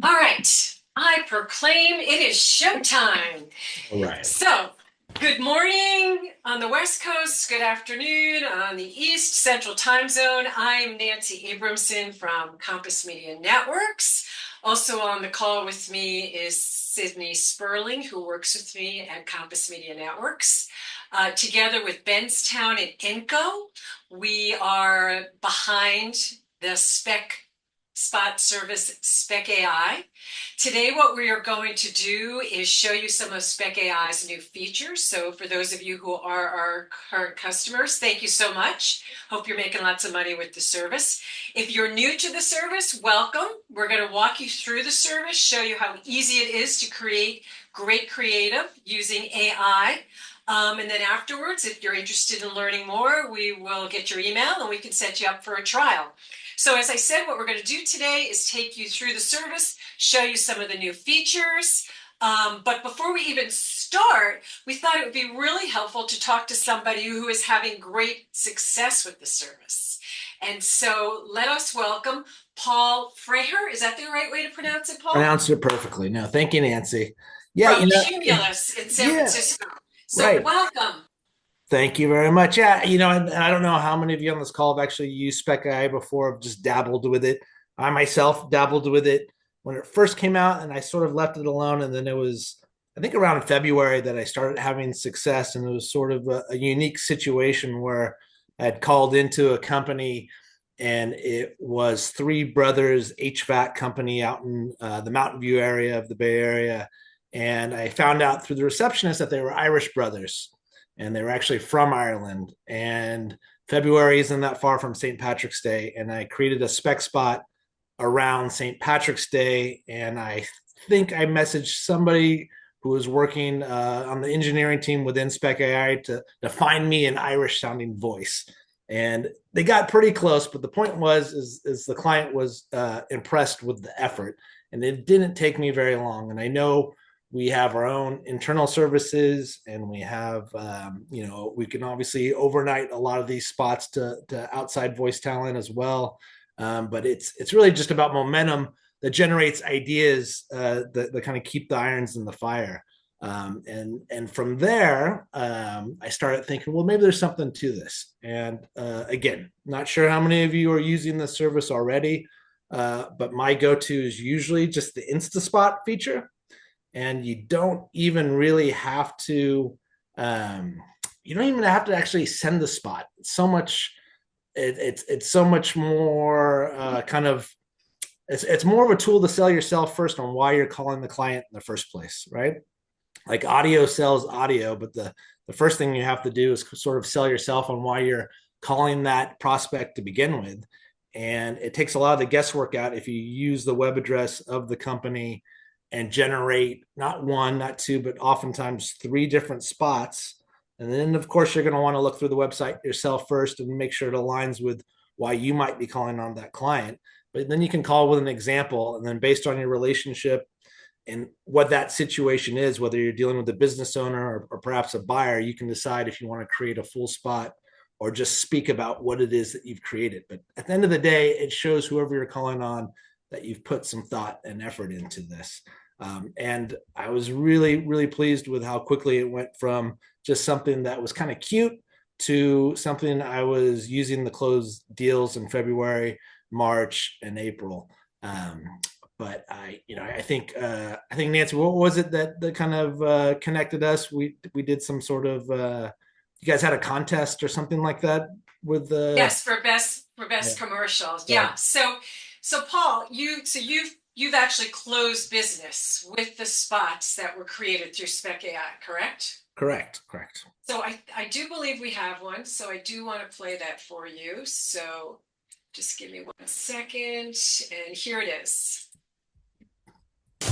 All right. I proclaim it is showtime. All right. So, good morning on the West Coast, good afternoon on the East Central Time Zone. I'm Nancy Abramson from Compass Media Networks. Also on the call with me is Sydney Sperling, who works with me at Compass Media Networks. Together with Benztown and Enco, we are behind the spot service SPECai. Today, what we are going to do is show you some of SPECai's new features. So for those of you who are our current customers, thank you so much. Hope you're making lots of money with the service. If you're new to the service, welcome. We're going to walk you through the service, show you how easy it is to create great creative using AI. And then afterwards, if you're interested in learning more, we will get your email and we can set you up for a trial. So as I said, what we're going to do today is take you through the service, show you some of the new features. But before we even start, we thought it would be really helpful to talk to somebody who is having great success with the service. And so let us welcome Paul Fraher. Is that the right way to pronounce it, Paul? Pronounced it perfectly. No, thank you, Nancy. From Cumulus in San Francisco. So right. Welcome. Thank you very much. Yeah, and I don't know how many of you on this call have actually used SPECai before. I've just dabbled with it. I myself dabbled with it when it first came out, and I sort of left it alone. And then it was, I think, around February that I started having success, and it was sort of a unique situation where I had called into a company, and it was three brothers HVAC company out in the Mountain View area of the Bay Area, and I found out through the receptionist that they were Irish brothers and they were actually from Ireland. And February isn't that far from St. Patrick's Day, and I created a spec spot around St. Patrick's Day, and I think I messaged somebody who was working on the engineering team within SPECai to find me an Irish sounding voice. And they got pretty close, but the point was is the client was impressed with the effort, and it didn't take me very long. And I know we have our own internal services, and we have we can obviously overnight a lot of these spots to outside voice talent as well, but it's really just about momentum that generates ideas that kind of keep the irons in the fire, and from there I started thinking, well, maybe there's something to this. And again, not sure how many of you are using this service already, but my go-to is usually just the InstaSpot feature, and you don't even really have to actually send the spot. It's so much it's so much more it's more of a tool to sell yourself first on why you're calling the client in the first place, right? Like audio sells audio, but the first thing you have to do is sort of sell yourself on why you're calling that prospect to begin with. And it takes a lot of the guesswork out if you use the web address of the company and generate not one, not two, but oftentimes three different spots. And then, of course, you're going to want to look through the website yourself first and make sure it aligns with why you might be calling on that client. But then you can call with an example, and then based on your relationship and what that situation is, whether you're dealing with a business owner or perhaps a buyer, you can decide if you want to create a full spot or just speak about what it is that you've created. But at the end of the day, it shows whoever you're calling on that you've put some thought and effort into this. And I was really, really pleased with how quickly it went from just something that was kind of cute to something I was using to close deals in February, March, and April. But I think Nancy, what was it that kind of connected us? We did some sort of you guys had a contest or something like that with the yes, for best commercials. Yeah. So Paul, you've actually closed business with the spots that were created through SPECai, correct? Correct. So I do believe we have one. So I do want to play that for you. So just give me 1 second, and here it is.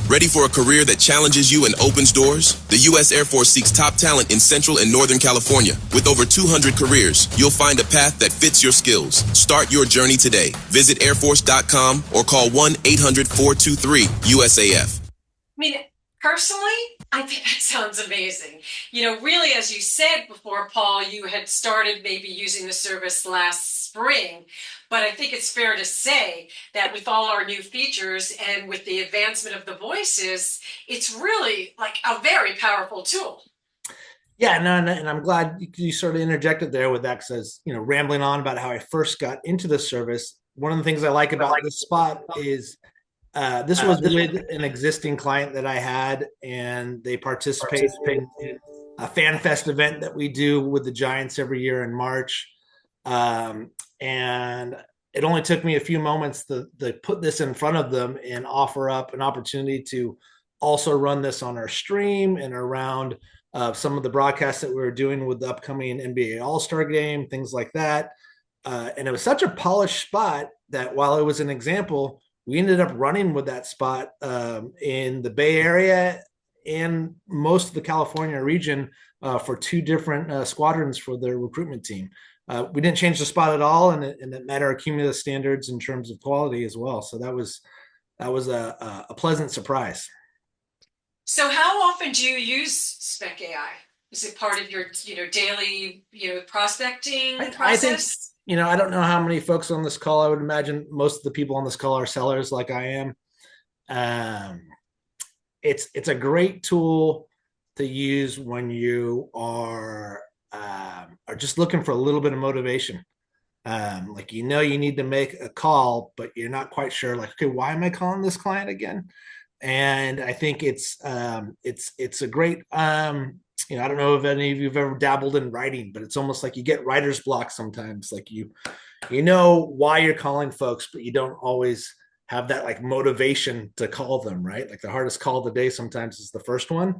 Ready for a career that challenges you and opens doors? The U.S. Air Force seeks top talent in Central and Northern California. With over 200 careers, you'll find a path that fits your skills. Start your journey today. Visit airforce.com or call 1-800-423-USAF. I mean, personally, I think that sounds amazing. Really, as you said before, Paul, you had started maybe using the service last spring. But I think it's fair to say that with all our new features and with the advancement of the voices, it's really like a very powerful tool. Yeah, no, and I'm glad you sort of interjected there with that, because rambling on about how I first got into the service. One of the things I like about this spot is this was with an existing client that I had, and they participated in a fan fest event that we do with the Giants every year in March. And it only took me a few moments to put this in front of them and offer up an opportunity to also run this on our stream and around some of the broadcasts that we were doing with the upcoming NBA All-Star game, things like that. And it was such a polished spot that while it was an example, we ended up running with that spot in the Bay Area and most of the California region for two different squadrons for their recruitment team. We didn't change the spot at all, and it met our Cumulus standards in terms of quality as well. So that was a pleasant surprise. So how often do you use SPECai? Is it part of your daily prospecting process? I think I don't know how many folks on this call. I would imagine most of the people on this call are sellers like I am. It's a great tool to use when you are just looking for a little bit of motivation. Like you need to make a call, but you're not quite sure. Like, okay, why am I calling this client again? And I think it's a great. I don't know if any of you've ever dabbled in writing, but it's almost like you get writer's block sometimes. Like you know why you're calling folks, but you don't always have that like motivation to call them, right? Like the hardest call of the day sometimes is the first one.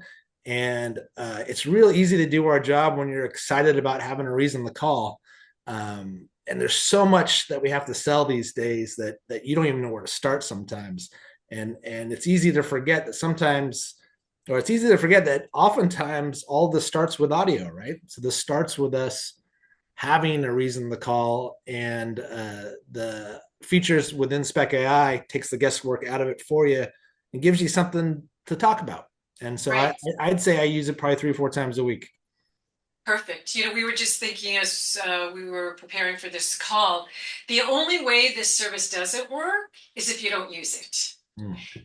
And it's real easy to do our job when you're excited about having a reason to call. And there's so much that we have to sell these days that you don't even know where to start sometimes. And it's easy to forget that sometimes, or it's easy to forget that oftentimes all this starts with audio, right? So this starts with us having a reason to call, and the features within SPECai takes the guesswork out of it for you and gives you something to talk about. And so right. I'd say I use it probably 3 or 4 times a week. Perfect. We were just thinking as we were preparing for this call, the only way this service doesn't work is if you don't use it.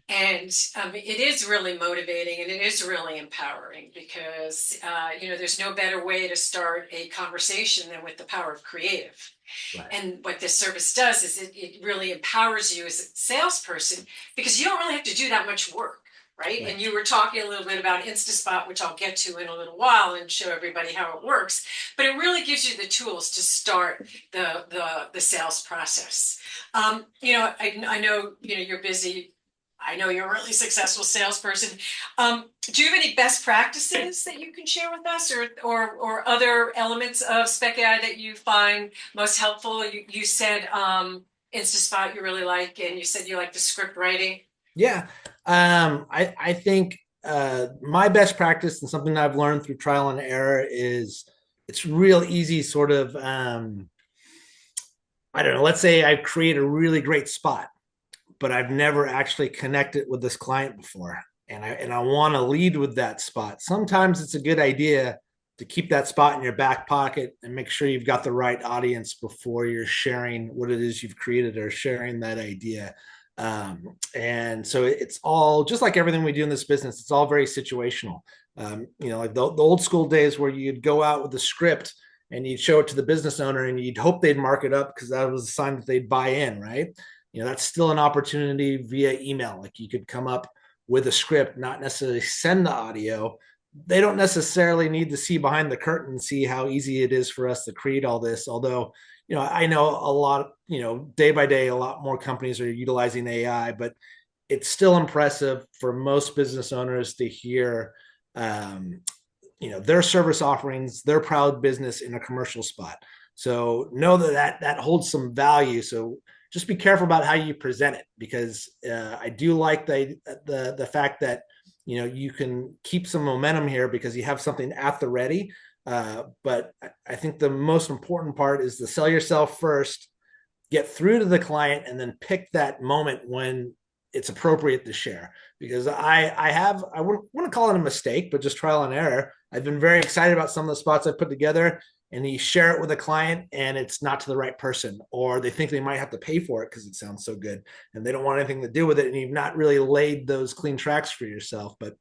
And it is really motivating, and it is really empowering because, there's no better way to start a conversation than with the power of creative. Right. And what this service does is it really empowers you as a salesperson because you don't really have to do that much work. Right? And you were talking a little bit about InstaSpot, which I'll get to in a little while and show everybody how it works. But it really gives you the tools to start the sales process. I know you're busy. I know you're a really successful salesperson. Do you have any best practices that you can share with us, or other elements of SPECai that you find most helpful? You said InstaSpot you really like, and you said you like the script writing. Yeah. I think my best practice and something I've learned through trial and error is it's real easy sort of, I don't know, let's say I create a really great spot, but I've never actually connected with this client before. And I want to lead with that spot. Sometimes it's a good idea to keep that spot in your back pocket and make sure you've got the right audience before you're sharing what it is you've created or sharing that idea. And so it's all just like everything we do in this business. It's all very situational. Like the old school days where you'd go out with the script and you'd show it to the business owner and you'd hope they'd mark it up because that was a sign that they'd buy in, right? That's still an opportunity via email. Like you could come up with a script, not necessarily send the audio. They don't necessarily need to see behind the curtain and see how easy it is for us to create all this. Although, I know a lot, day by day, a lot more companies are utilizing AI, but it's still impressive for most business owners to hear, their service offerings, their proud business in a commercial spot. So know that holds some value. So just be careful about how you present it, because I do like the fact that, you can keep some momentum here because you have something at the ready. But I think the most important part is to sell yourself first, get through to the client, and then pick that moment when it's appropriate to share. Because I wouldn't call it a mistake, but just trial and error. I've been very excited about some of the spots I put together, and you share it with a client and it's not to the right person, or they think they might have to pay for it because it sounds so good and they don't want anything to do with it, and you've not really laid those clean tracks for yourself. But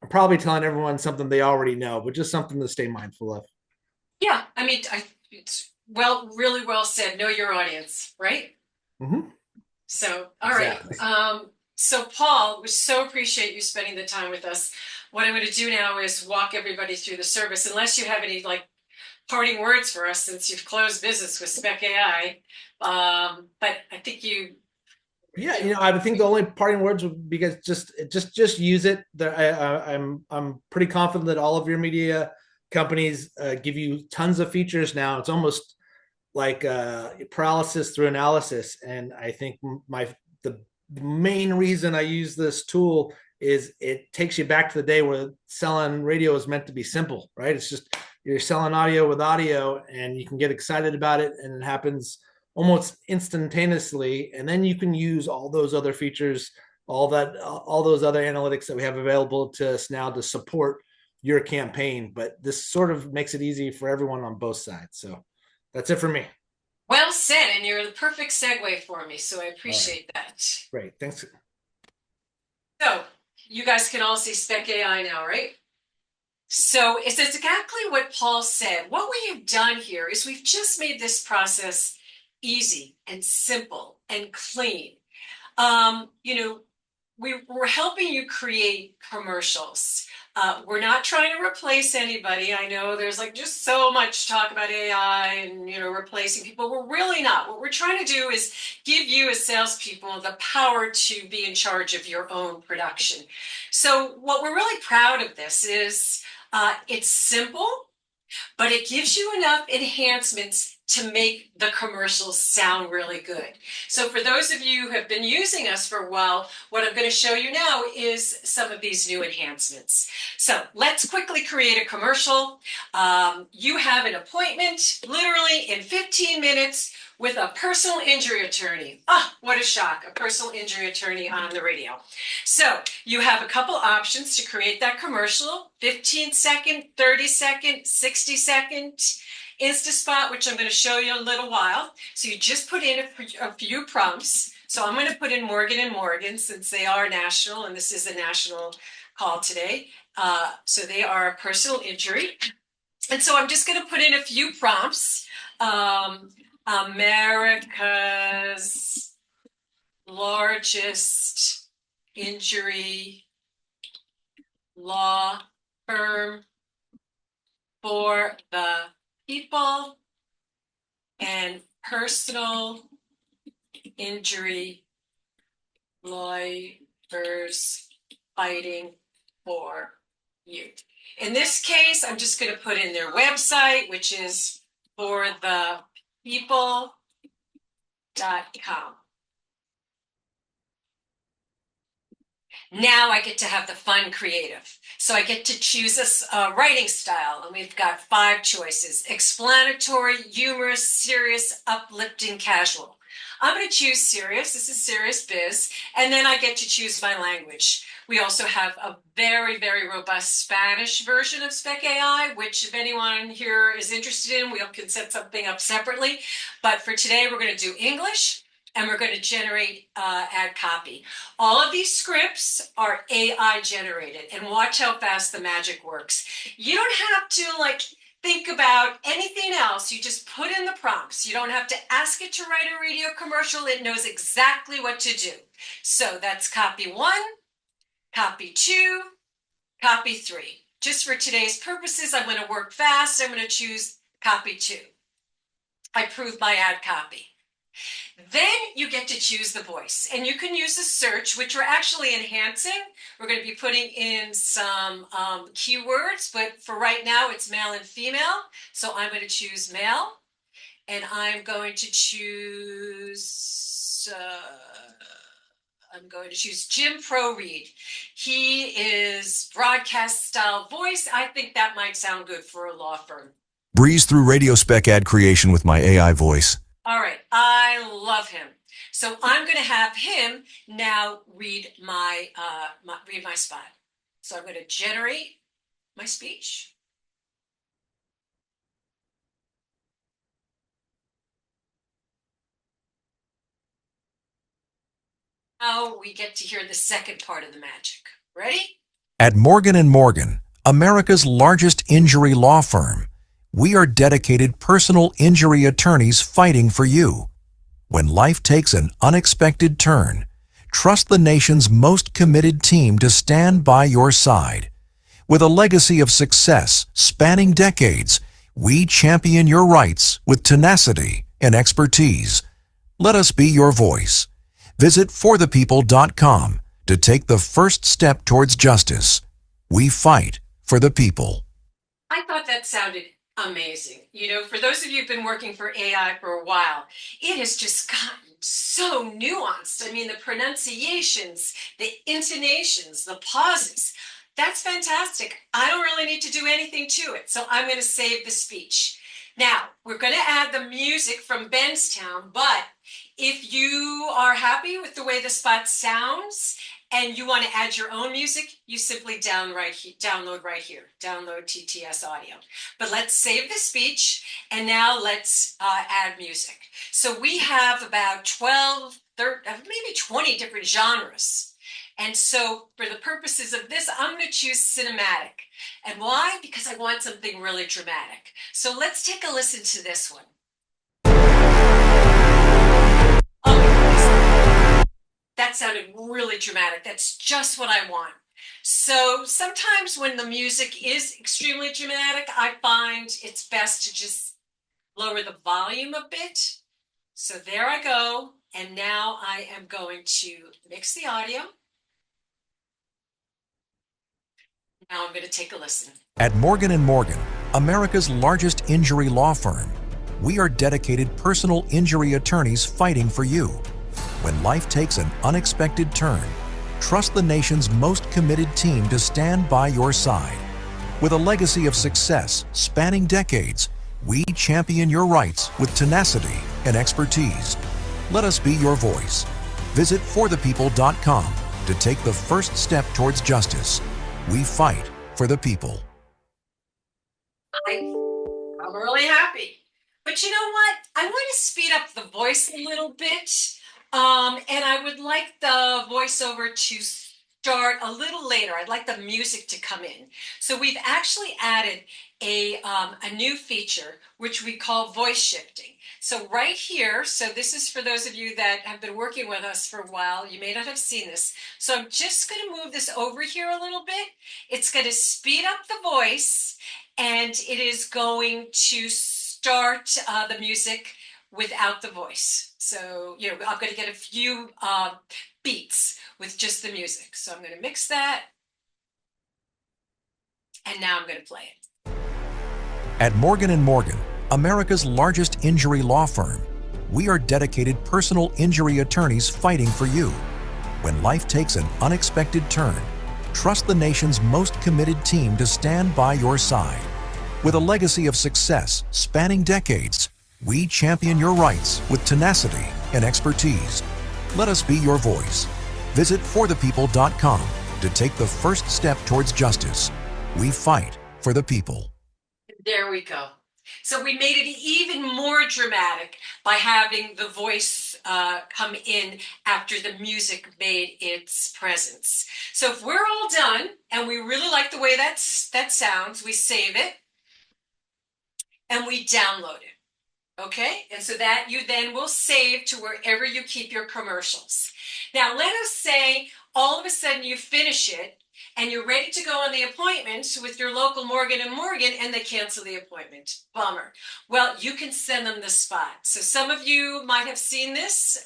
I'm probably telling everyone something they already know, but just something to stay mindful of. Yeah, I mean, it's really well said. Know your audience, right? Mm-hmm. So, all right. Exactly. So Paul, we so appreciate you spending the time with us. What I'm going to do now is walk everybody through the service, unless you have any like parting words for us since you've closed business with SPECai. But I think Yeah, I think the only parting words would be because just use it. I'm pretty confident that all of your media companies give you tons of features now. It's almost like paralysis through analysis, and I think the main reason I use this tool is it takes you back to the day where selling radio is meant to be simple, right? It's just you're selling audio with audio, and you can get excited about it, and it happens almost instantaneously, and then you can use all those other features, all those other analytics that we have available to us now to support your campaign. But this sort of makes it easy for everyone on both sides. So that's it for me. well said, and you're the perfect segue for me, so I appreciate that. Great, thanks. So you guys can all see SPECai now, right? So it's exactly what Paul said. What we have done here is we've just made this process easy and simple and clean. We're helping you create commercials. We're not trying to replace anybody. I know there's like just so much talk about AI and replacing people. We're really not. What we're trying to do is give you as salespeople the power to be in charge of your own production. So what we're really proud of this is it's simple, but it gives you enough enhancements to make the commercials sound really good. So for those of you who have been using us for a while, what I'm going to show you now is some of these new enhancements. So let's quickly create a commercial. You have an appointment literally in 15 minutes with a personal injury attorney. Ah, what a shock, a personal injury attorney on the radio. So you have a couple options to create that commercial: 15-second, 30-second, 60-second, InstaSpot, which I'm going to show you in a little while. So you just put in a few prompts. So I'm going to put in Morgan & Morgan since they are national, and this is a national call today. So they are a personal injury. And so I'm just going to put in a few prompts. America's largest injury law firm for the people and personal injury lawyers fighting for you. In this case, I'm just going to put in their website, which is forthepeople.com. Now I get to have the fun creative. So I get to choose a writing style, and we've got 5 choices: explanatory, humorous, serious, uplifting, casual. I'm going to choose serious. This is serious biz. And then I get to choose my language. We also have a very, very robust Spanish version of SPECai, which if anyone here is interested in, we can set something up separately. But for today, we're going to do English, and we're going to generate ad copy. All of these scripts are AI generated, and watch how fast the magic works. You don't have to think about anything else. You just put in the prompts. You don't have to ask it to write a radio commercial. It knows exactly what to do. So that's copy 1, copy 2, copy 3. Just for today's purposes, I'm going to work fast. I'm going to choose copy 2. I approve my ad copy. Then you get to choose the voice, and you can use the search, which we're actually enhancing. We're going to be putting in some keywords, but for right now it's male and female. So I'm going to choose male, and I'm going to choose Jim Pro Reed. He is broadcast style voice. I think that might sound good for a law firm. Breeze through radio spec ad creation with my AI voice. All right, I love him. So I'm going to have him now read my spot. So I'm going to generate my speech. Now we get to hear the second part of the magic. Ready? At Morgan & Morgan, America's largest injury law firm, we are dedicated personal injury attorneys fighting for you. When life takes an unexpected turn, trust the nation's most committed team to stand by your side. With a legacy of success spanning decades, we champion your rights with tenacity and expertise. Let us be your voice. Visit forthepeople.com to take the first step towards justice. We fight for the people. I thought that sounded amazing. You know, for those of you who've been working for AI for a while, it has just gotten so nuanced. I mean, the pronunciations, the intonations, the pauses. That's fantastic. I don't really need to do anything to it, so I'm going to save the speech. Now, we're going to add the music from Benztown, but if you are happy with the way the spot sounds and you want to add your own music, you simply download right here, download TTS audio. But let's save the speech, and now let's add music. So we have about 12, 13, maybe 20 different genres. And so for the purposes of this, I'm going to choose cinematic. And why? Because I want something really dramatic. So let's take a listen to this one. Oh, that sounded really dramatic. That's just what I want. So sometimes when the music is extremely dramatic, I find it's best to just lower the volume a bit. So there I go. And now I am going to mix the audio. Now I'm going to take a listen. At Morgan & Morgan, America's largest injury law firm, we are dedicated personal injury attorneys fighting for you. When life takes an unexpected turn, trust the nation's most committed team to stand by your side. With a legacy of success spanning decades, we champion your rights with tenacity and expertise. Let us be your voice. Visit forthepeople.com to take the first step towards justice. We fight for the people. I'm really happy. But you know what? I want to speed up the voice a little bit. And I would like the voiceover to start a little later. I'd like the music to come in. So we've actually added a new feature, which we call voice shifting. So right here, so this is for those of you that have been working with us for a while, you may not have seen this. So I'm just going to move this over here a little bit. It's going to speed up the voice, and it is going to start the music without the voice. So, you know, I'm going to get a few beats with just the music. So I'm going to mix that. And now I'm going to play it. At Morgan & Morgan, America's largest injury law firm, we are dedicated personal injury attorneys fighting for you. When life takes an unexpected turn, trust the nation's most committed team to stand by your side. With a legacy of success spanning decades, we champion your rights with tenacity and expertise. Let us be your voice. Visit forthepeople.com to take the first step towards justice. We fight for the people. There we go. So we made it even more dramatic by having the voice come in after the music made its presence. So if we're all done and we really like the way that sounds, we save it and we download it. Okay, and so that you then will save to wherever you keep your commercials. Now, let us say all of a sudden you finish it and you're ready to go on the appointment with your local Morgan & Morgan and they cancel the appointment. Bummer. Well, you can send them the spot. So some of you might have seen this.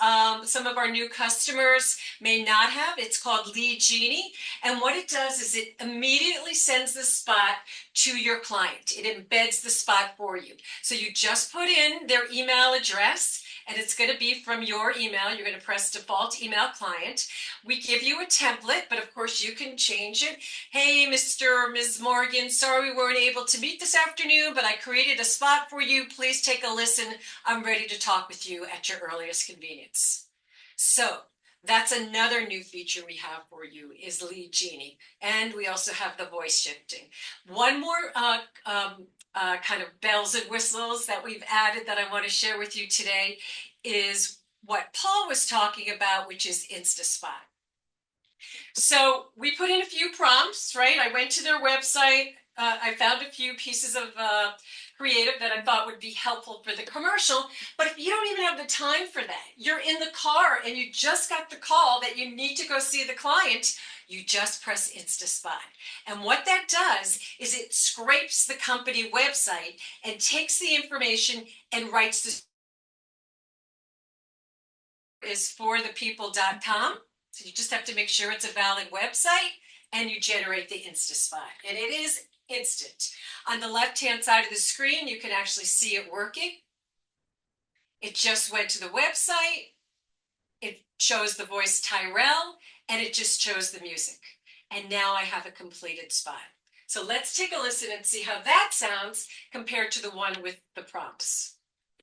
Some of our new customers may not have. It's called Genie. And what it does is it immediately sends the spot to your client. It embeds the spot for you. So you just put in their email address, and it's going to be from your email. You're going to press default email client. We give you a template, but of course you can change it. Hey, Mr. or Ms. Morgan, sorry we weren't able to meet this afternoon, but I created a spot for you. Please take a listen. I'm ready to talk with you at your earliest convenience. So that's another new feature we have for you is Lead Genie. And we also have the voice shifting. One more kind of bells and whistles that we've added that I want to share with you today is what Paul was talking about, which is InstaSpot. So we put in a few prompts, right? I went to their website. I found a few pieces of creative that I thought would be helpful for the commercial. But if you don't even have the time for that, you're in the car and you just got the call that you need to go see the client, you just press InstaSpot. And what that does is it scrapes the company website and takes the information and writes the is forthepeople.com. So you just have to make sure it's a valid website and you generate the InstaSpot. And it is instant. On the left-hand side of the screen, you can actually see it working. It just went to the website. It shows the voice Tyrell, and it just shows the music. And now I have a completed spot. So let's take a listen and see how that sounds compared to the one with the prompts.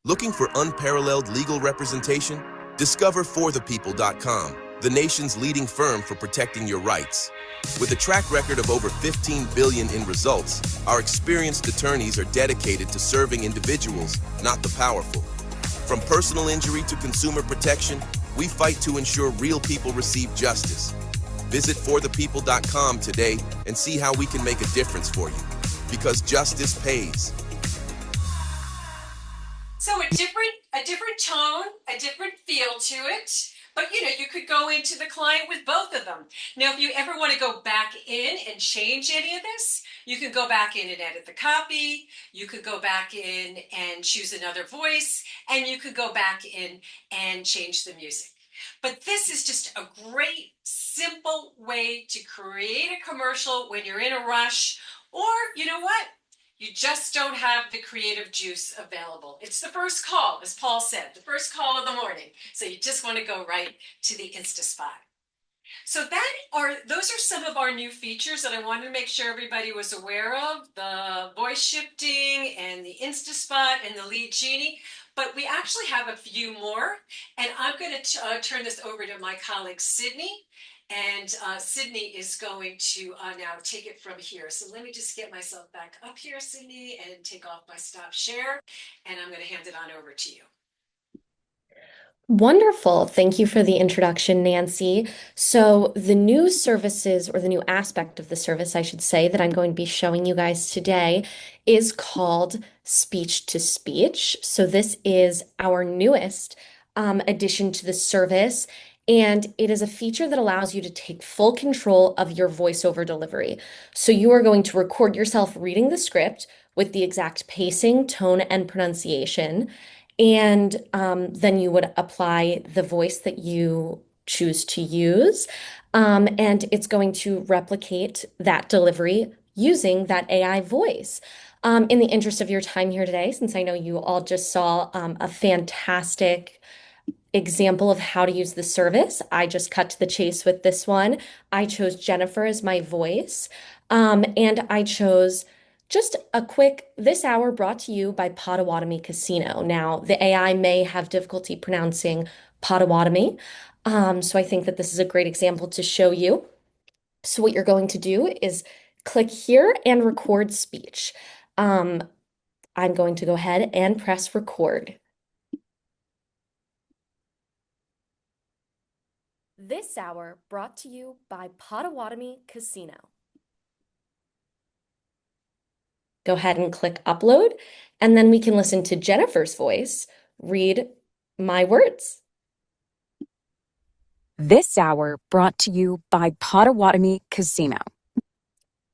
Looking for unparalleled legal representation? Discover forthepeople.com, the nation's leading firm for protecting your rights. With a track record of over 15 billion in results, our experienced attorneys are dedicated to serving individuals, not the powerful. From personal injury to consumer protection, we fight to ensure real people receive justice. Visit forthepeople.com today and see how we can make a difference for you. Because justice pays. So a different tone, a different feel to it. But you could go into the client with both of them. Now, if you ever want to go back in and change any of this, you can go back in and edit the copy. You could go back in and choose another voice, and you could go back in and change the music. But this is just a great, simple way to create a commercial when you're in a rush, or you know what? You just don't have the creative juice available. It's the first call, as Paul said, the first call of the morning. So you just want to go right to the InstaSpot. So those are some of our new features that I wanted to make sure everybody was aware of: the voice shifting and the InstaSpot and the lead Genie. But we actually have a few more, and I'm going to turn this over to my colleague Sydney. And Sydney is going to now take it from here. So let me just get myself back up here, Sydney, and take off my stop share. And I'm going to hand it on over to you. Wonderful. Thank you for the introduction, Nancy. So the new services, or the new aspect of the service, I should say, that I'm going to be showing you guys today is called speech to speech. So this is our newest addition to the service. And it is a feature that allows you to take full control of your voiceover delivery. So you are going to record yourself reading the script with the exact pacing, tone, and pronunciation. And then you would apply the voice that you choose to use. And it's going to replicate that delivery using that AI voice. In the interest of your time here today, since I know you all just saw a fantastic example of how to use the service, I just cut to the chase with this one. I chose Jennifer as my voice, and I chose just a quick this hour brought to you by Potawatomi Casino. Now, the AI may have difficulty pronouncing Potawatomi, so I think that this is a great example to show you. So what you're going to do is click here and record speech. I'm going to go ahead and press record. This hour brought to you by Potawatomi Casino. Go ahead and click upload, and then we can listen to Jennifer's voice read my words. This hour brought to you by Potawatomi Casino.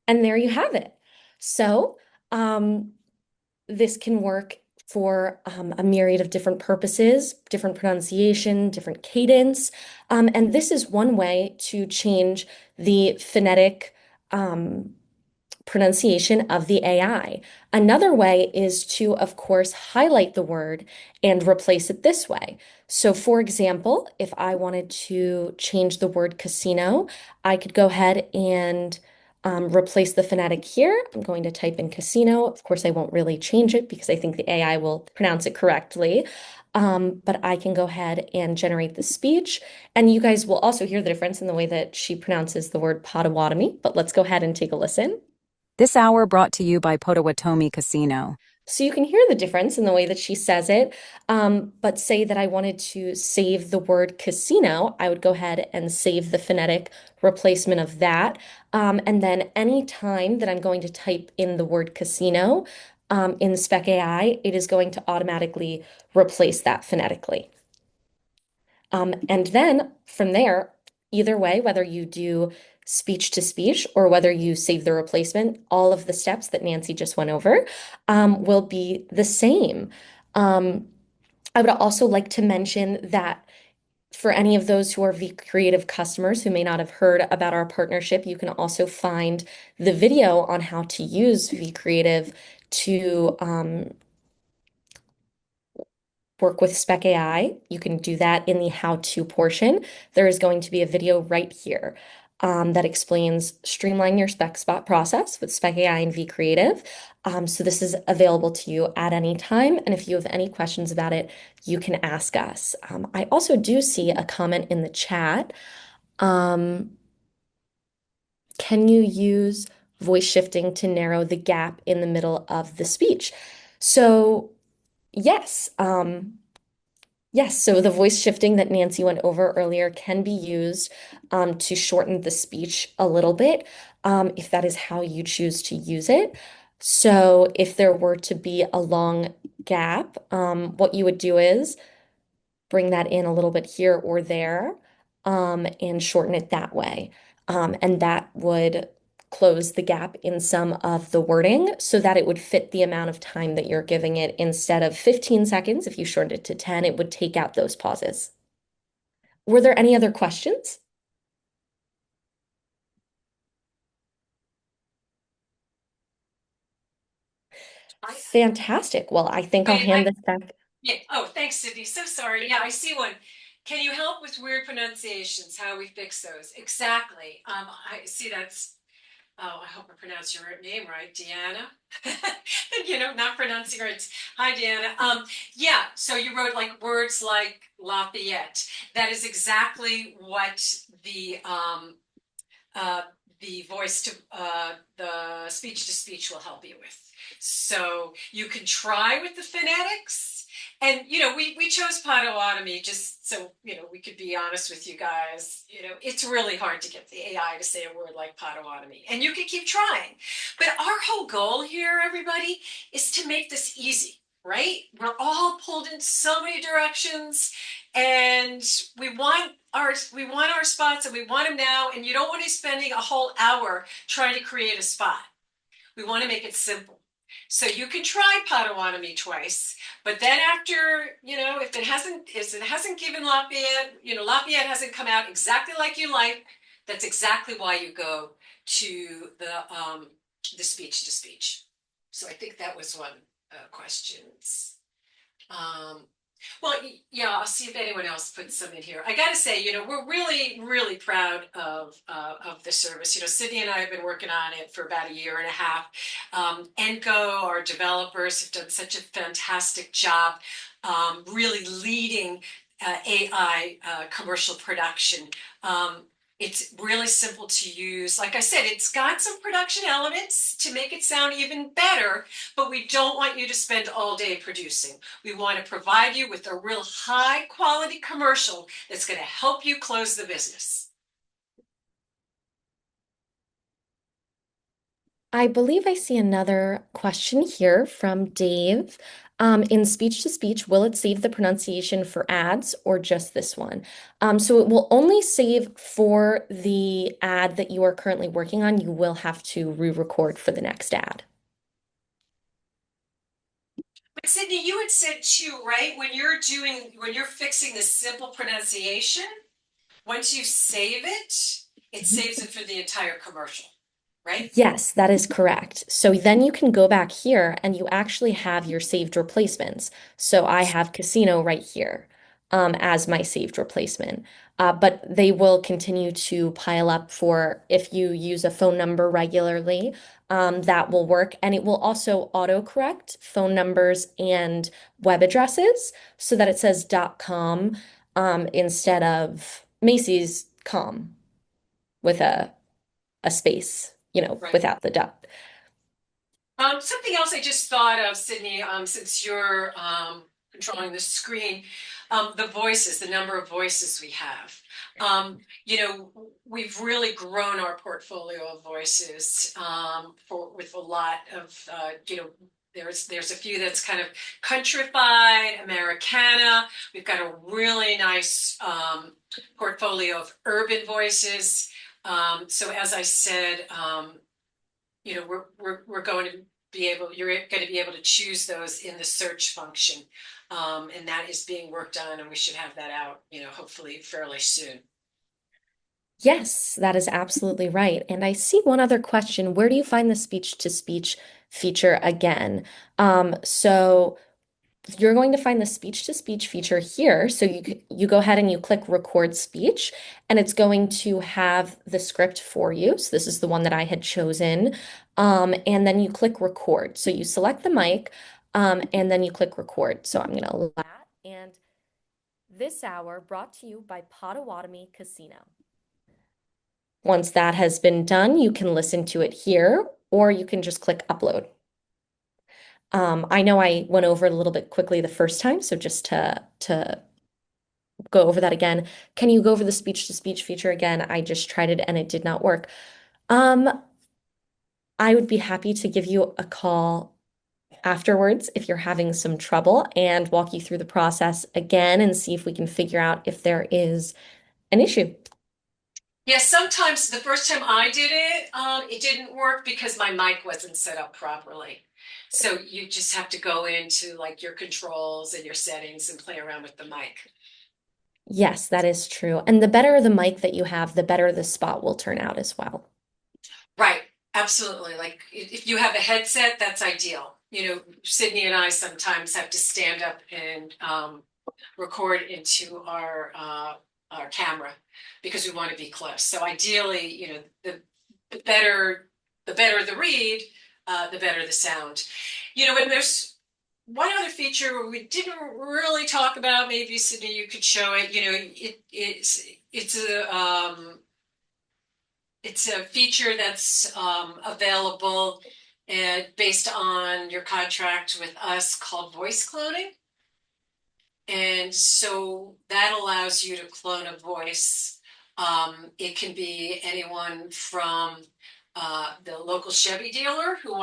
And there you have it. So this can work for a myriad of different purposes, different pronunciation, different cadence. And this is one way to change the phonetic pronunciation of the AI. Another way is to, of course, highlight the word and replace it this way. So for example, if I wanted to change the word casino, I could go ahead and replace the phonetic here. I'm going to type in casino. Of course, I won't really change it because I think the AI will pronounce it correctly. But I can go ahead and generate the speech. And you guys will also hear the difference in the way that she pronounces the word Potawatomi. But let's go ahead and take a listen. This hour brought to you by Potawatomi Casino. So you can hear the difference in the way that she says it. But say that I wanted to save the word casino, I would go ahead and save the phonetic replacement of that. And then any time that I'm going to type in the word casino in SpecAI, it is going to automatically replace that phonetically. And then from there, either way, whether you do speech to speech or whether you save the replacement, all of the steps that Nancy just went over will be the same. I would also like to mention that for any of those who are vCreative customers who may not have heard about our partnership, you can also find the video on how to use vCreative to work with SpecAI. You can do that in the how-to portion. There is going to be a video right here that explains streamline your spec spot process with SpecAI and vCreative. So this is available to you at any time. And if you have any questions about it, you can ask us. I also do see a comment in the chat. Can you use voice shifting to narrow the gap in the middle of the speech? So yes. Yes, so the voice shifting that Nancy went over earlier can be used to shorten the speech a little bit if that is how you choose to use it. So if there were to be a long gap, what you would do is bring that in a little bit here or there and shorten it that way. And that would close the gap in some of the wording so that it would fit the amount of time that you're giving it. Instead of 15 seconds, if you shortened it to 10, it would take out those pauses. Were there any other questions? Fantastic. Well, I think I'll hand this back. Yeah. Oh, thanks, Sydney. So sorry. Yeah, I see one. Can you help with weird pronunciations? How we fix those? Exactly. I see that's. Oh, I hope I pronounced your name right, Deanna. Not pronouncing it. Hi, Deanna. Yeah. So you wrote like words like Lafayette. That is exactly what uh, the voice the speech to speech will help you with. So you can try with the phonetics. And, we chose Potawatomi just so, we could be honest with you guys. It's really hard to get the AI to say a word like Potawatomi. And you can keep trying. But our whole goal here, everybody, is to make this easy, right? We're all pulled in so many directions and we want our spots and we want them now, and you don't want to be spending a whole hour trying to create a spot. We want to make it simple. So you can try Potawatomi twice, but then after, if it hasn't given Lafayette hasn't come out exactly like you like, that's exactly why you go to the speech to speech. So I think that was one questions. Well, yeah, I'll see if anyone else puts some in here. I got to say, we're really, really proud of the service. Sydney and I have been working on it for about a year and a half. Enco, our developers, have done such a fantastic job, really leading AI commercial production. It's really simple to use. Like I said, it's got some production elements to make it sound even better, but we don't want you to spend all day producing. We want to provide you with a real high quality commercial that's going to help you close the business. I believe I see another question here from Dave. In speech to speech, will it save the pronunciation for ads or just this one? So it will only save for the ad that you are currently working on. You will have to re-record for the next ad. But Sydney, you had said too, right? When you're fixing the simple pronunciation, once you save it, it saves it for the entire commercial. Right? Yes, that is correct. So then you can go back here and you actually have your saved replacements. So I have casino right here as my saved replacement. But they will continue to pile up for if you use a phone number regularly, that will work. And it will also autocorrect phone numbers and web addresses so that it says .com instead of Macy's.com with a space, Right. without the dot. Something else I just thought of, Sydney, since you're controlling the screen, the voices, the number of voices we have. You know, we've really grown our portfolio of voices with a lot of, you know, there's a few that's kind of countrified, Americana. We've got a really nice portfolio of urban voices. So as I said, you know, we're going to be able, you're going to be able to choose those in the search function. And that is being worked on, and we should have that out, you know, hopefully fairly soon. Yes, that is absolutely right. And I see one other question. Where do you find the speech-to-speech feature again? So you're going to find the speech-to-speech feature here. So you go ahead and you click record speech, and it's going to have the script for you. So this is the one that I had chosen. And then you click record. So you select the mic, and then you click record. So I'm going to allow that. And this hour brought to you by Potawatomi Casino. Once that has been done, you can listen to it here, or you can just click upload. I know I went over it a little bit quickly the first time, so just to go over that again, can you go over the speech-to-speech feature again? I just tried it and it did not work. I would be happy to give you a call afterwards if you're having some trouble and walk you through the process again and see if we can figure out if there is an issue. Yeah, sometimes the first time I did it, it didn't work because my mic wasn't set up properly. So you just have to go into like your controls and your settings and play around with the mic. Yes, that is true. And the better the mic that you have, the better the spot will turn out as well. Right, absolutely. Like if you have a headset, that's ideal. You know, Sydney and I sometimes have to stand up and record into our camera because we want to be close. So ideally, you know, the better the read, the better the sound. You know, and there's one other feature we didn't really talk about. Maybe Sydney, you could show it. You know, it's a feature that's available based on your contract with us called voice cloning. And so that allows you to clone a voice. It can be anyone from the local Chevy dealer who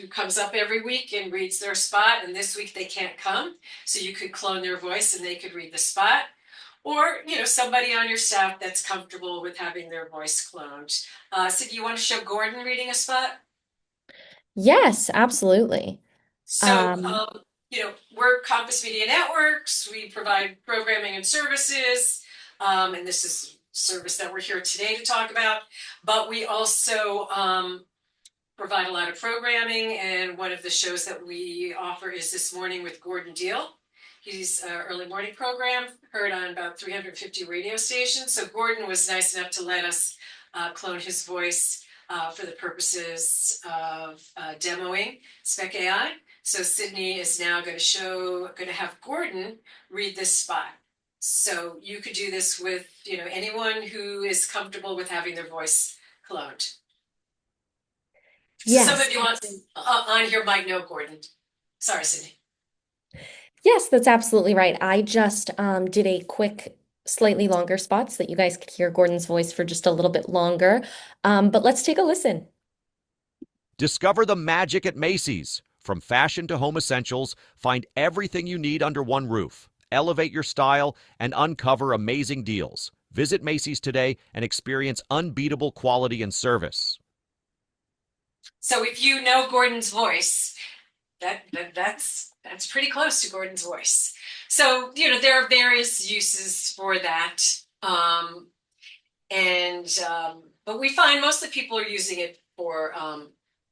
comes up every week and reads their spot, and this week they can't come. So you could clone their voice and they could read the spot. Or, you know, somebody on your staff that's comfortable with having their voice cloned. So do you want to show Gordon reading a spot? Yes, absolutely. So, you know, we're Compass Media Networks. We provide programming and services, and this is service that we're here today to talk about. But we also provide a lot of programming, and one of the shows that we offer is This Morning with Gordon Deal. He's an early morning program heard on about 350 radio stations. So Gordon was nice enough to let us clone his voice for the purposes of demoing SPECai. So Sydney is now going to have Gordon read this spot. So you could do this with, you know, anyone who is comfortable with having their voice cloned. Yes. So some of you on here might know Gordon. Sorry, Sydney. Yes, that's absolutely right. I just did a quick, slightly longer spot so that you guys could hear Gordon's voice for just a little bit longer. But let's take a listen. Discover the magic at Macy's. From fashion to home essentials, find everything you need under one roof. Elevate your style and uncover amazing deals. Visit Macy's today and experience unbeatable quality and service. So if you know Gordon's voice, that's pretty close to Gordon's voice. So, you know, there are various uses for that. But we find most of the people are using it for,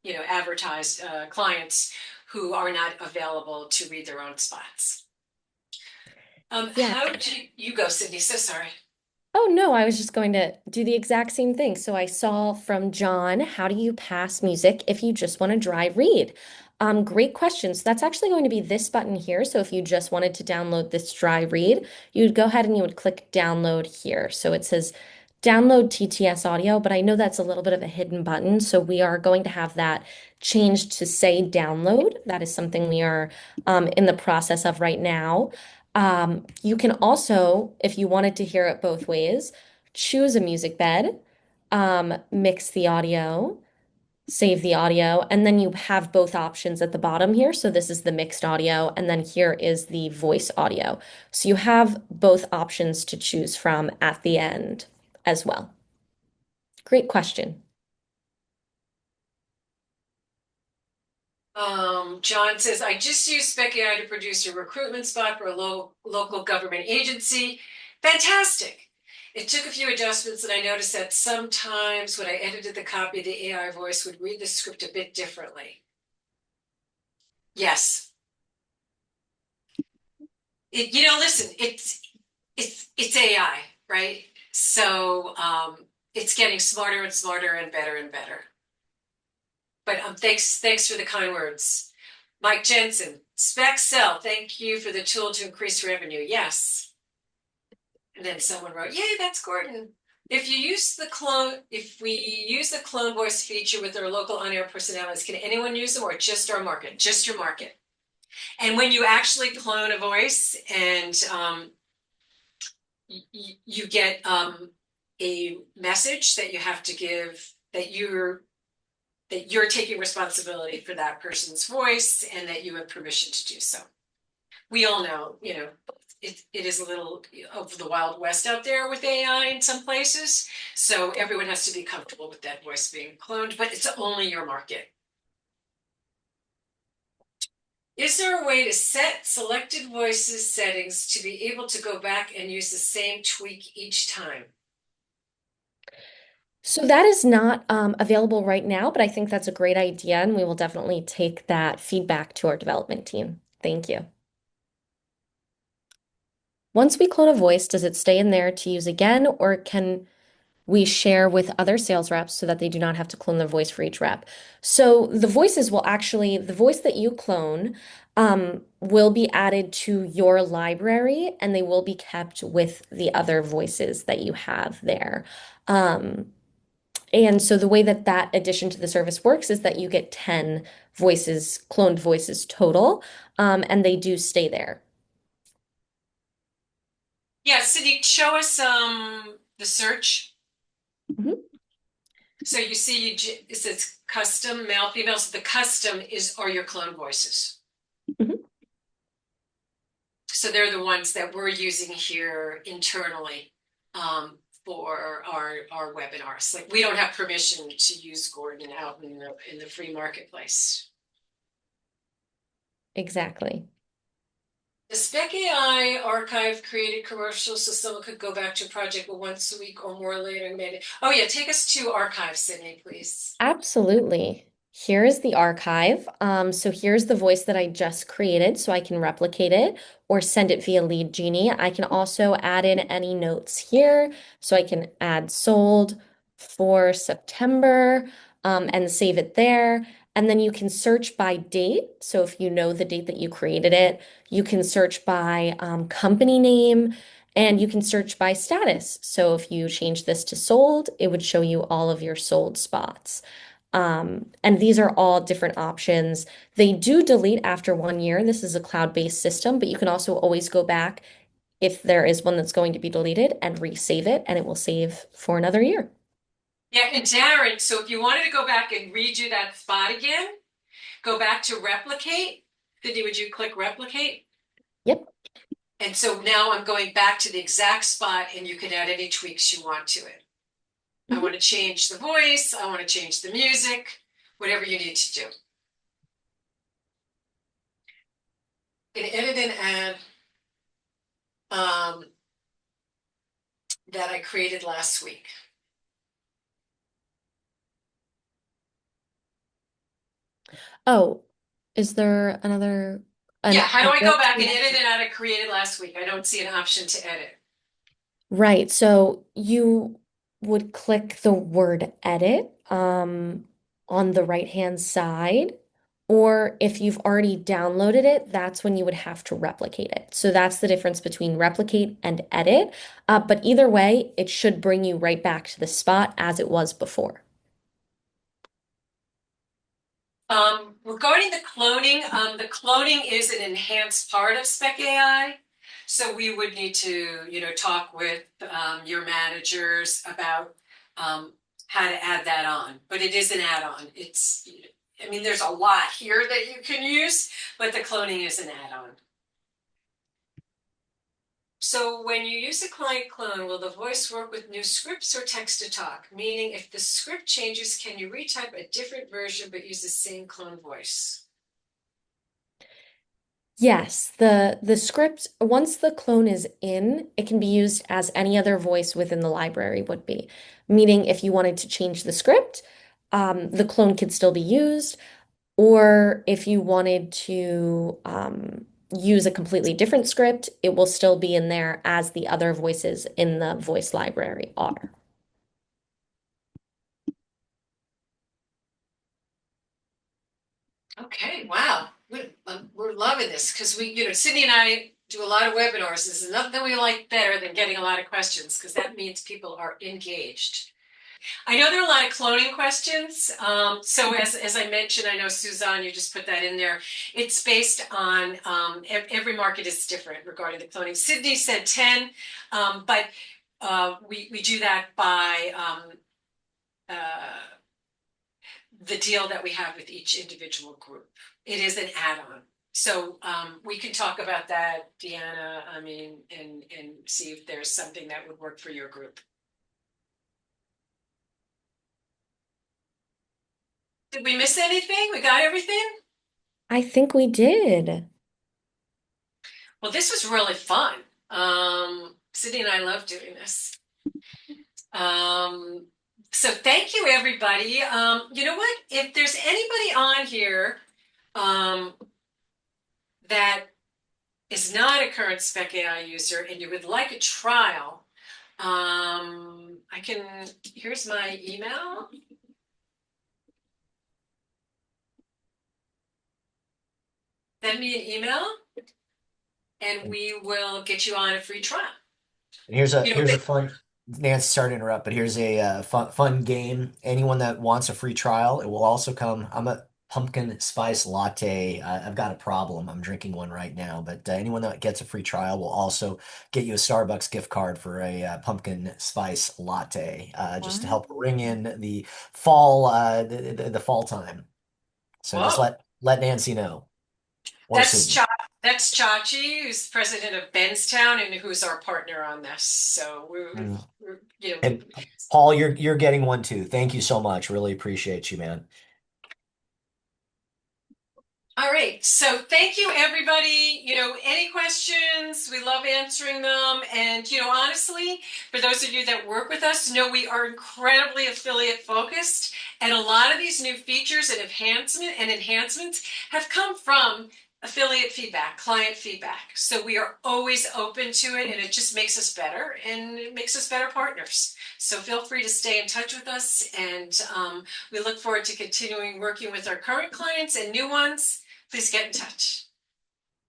you know, advertised clients who are not available to read their own spots. Yeah. How do you go, Sydney? So sorry. Oh, no, I was just going to do the exact same thing. So I saw from John, how do you pass music if you just want to dry read? Great question. So that's actually going to be this button here. So if you just wanted to download this dry read, you would go ahead and you would click download here. So it says download TTS audio, but I know that's a little bit of a hidden button. So we are going to have that changed to say download. That is something we are in the process of right now. You can also, if you wanted to hear it both ways, choose a music bed, mix the audio, save the audio, and then you have both options at the bottom here. So this is the mixed audio, and then here is the voice audio. So you have both options to choose from at the end as well. Great question. John says, I just used SPECai to produce a recruitment spot for a local government agency. Fantastic. It took a few adjustments, and I noticed that sometimes when I edited the copy, the AI voice would read the script a bit differently. Yes. Listen, it's AI, right? So it's getting smarter and smarter and better and better. But thanks for the kind words. Mike Jensen, SPECsell, thank you for the tool to increase revenue. Yes. And then someone wrote, yay, that's Gordon. If we use the clone voice feature with our local on-air personalities, can anyone use them or just our market? Just your market. And when you actually clone a voice and you get a message that you have to give that you're taking responsibility for that person's voice and that you have permission to do so. We all know, it is a little of the Wild West out there with AI in some places. So everyone has to be comfortable with that voice being cloned, but it's only your market. Is there a way to set selected voices settings to be able to go back and use the same tweak each time? So that is not available right now, but I think that's a great idea, and we will definitely take that feedback to our development team. Thank you. Once we clone a voice, does it stay in there to use again, or can we share with other sales reps so that they do not have to clone their voice for each rep? So the voices will actually, the voice that you clone will be added to your library, and they will be kept with the other voices that you have there. And so the way that that addition to the service works is that you get 10 voices, cloned voices total, and they do stay there. Yeah, Cindy, show us the search. Mhm. So you see, it says custom male, female. So the custom are your clone voices. Mhm. So they're the ones that we're using here internally for our webinars. Like we don't have permission to use Gordon out in the free marketplace. Exactly. The SPECai archive created commercials so someone could go back to a project once a week or more later. Oh yeah, take us to archive, Sydney, please. Absolutely. Here is the archive. So here's the voice that I just created, so I can replicate it or send it via lead Genie. I can also add in any notes here. So I can add sold for September and save it there. And then you can search by date. So if you know the date that you created it, you can search by company name. And you can search by status. So if you change this to sold, it would show you all of your sold spots. And these are all different options. They do delete after 1 year. This is a cloud-based system, but you can also always go back if there is one that's going to be deleted and resave it, and it will save for another year. Yeah, and Darren, so if you wanted to go back and redo that spot again, go back to replicate. Cindy, would you click replicate? Yep. And so now I'm going back to the exact spot and you can add any tweaks you want to it. I want to change the voice. I want to change the music, whatever you need to do. An edit and add that I created last week. Oh, is there another? Yeah, how do I go back and edit and add I created last week? I don't see an option to edit. Right. So you would click the word edit on the right-hand side. Or if you've already downloaded it, that's when you would have to replicate it. So that's the difference between replicate and edit. But either way, it should bring you right back to the spot as it was before. Regarding the cloning is an enhanced part of SPECai. So we would need to, talk with your managers about how to add that on. But it is an add-on. There's a lot here that you can use, but the cloning is an add-on. So when you use a client clone, will the voice work with new scripts or text to talk? Meaning if the script changes, can you retype a different version but use the same clone voice? Yes, the script, once the clone is in, it can be used as any other voice within the library would be. Meaning if you wanted to change the script, the clone could still be used. Or if you wanted to use a completely different script, it will still be in there as the other voices in the voice library are. Okay, wow. We're loving this because Sydney and I do a lot of webinars. There's nothing we like better than getting a lot of questions because that means people are engaged. I know there are a lot of cloning questions. So as I mentioned, I know Suzanne, you just put that in there. It's based on every market is different regarding the cloning. Sydney said 10, but we do that by the deal that we have with each individual group. It is an add-on. So we can talk about that, Deanna, and see if there's something that would work for your group. Did we miss anything? We got everything? I think we did. Well, this was really fun. Sydney and I love doing this. So thank you, everybody. You know what? If there's anybody on here that is not a current SPECai user and you would like a trial, here's my email. Send me an email and we will get you on a free trial. And here's a fun, Nancy, sorry to interrupt, but here's a fun game. Anyone that wants a free trial, it will also come. I'm a pumpkin spice latte. I've got a problem. I'm drinking one right now, but anyone that gets a free trial will also get you a Starbucks gift card for a pumpkin spice latte, just to help ring in the fall, the fall time. So just let Nancy know. That's Chachi, who's president of Benztown and who's our partner on this. So and Paul, you're getting one too. Thank you so much. Really appreciate you, man. All right. So thank you, everybody. Any questions? We love answering them. And, honestly, for those of you that work with us, know we are incredibly affiliate focused. And a lot of these new features and enhancements have come from affiliate feedback, client feedback. So we are always open to it, and it just makes us better and it makes us better partners. So feel free to stay in touch with us, and we look forward to continuing working with our current clients and new ones. Please get in touch.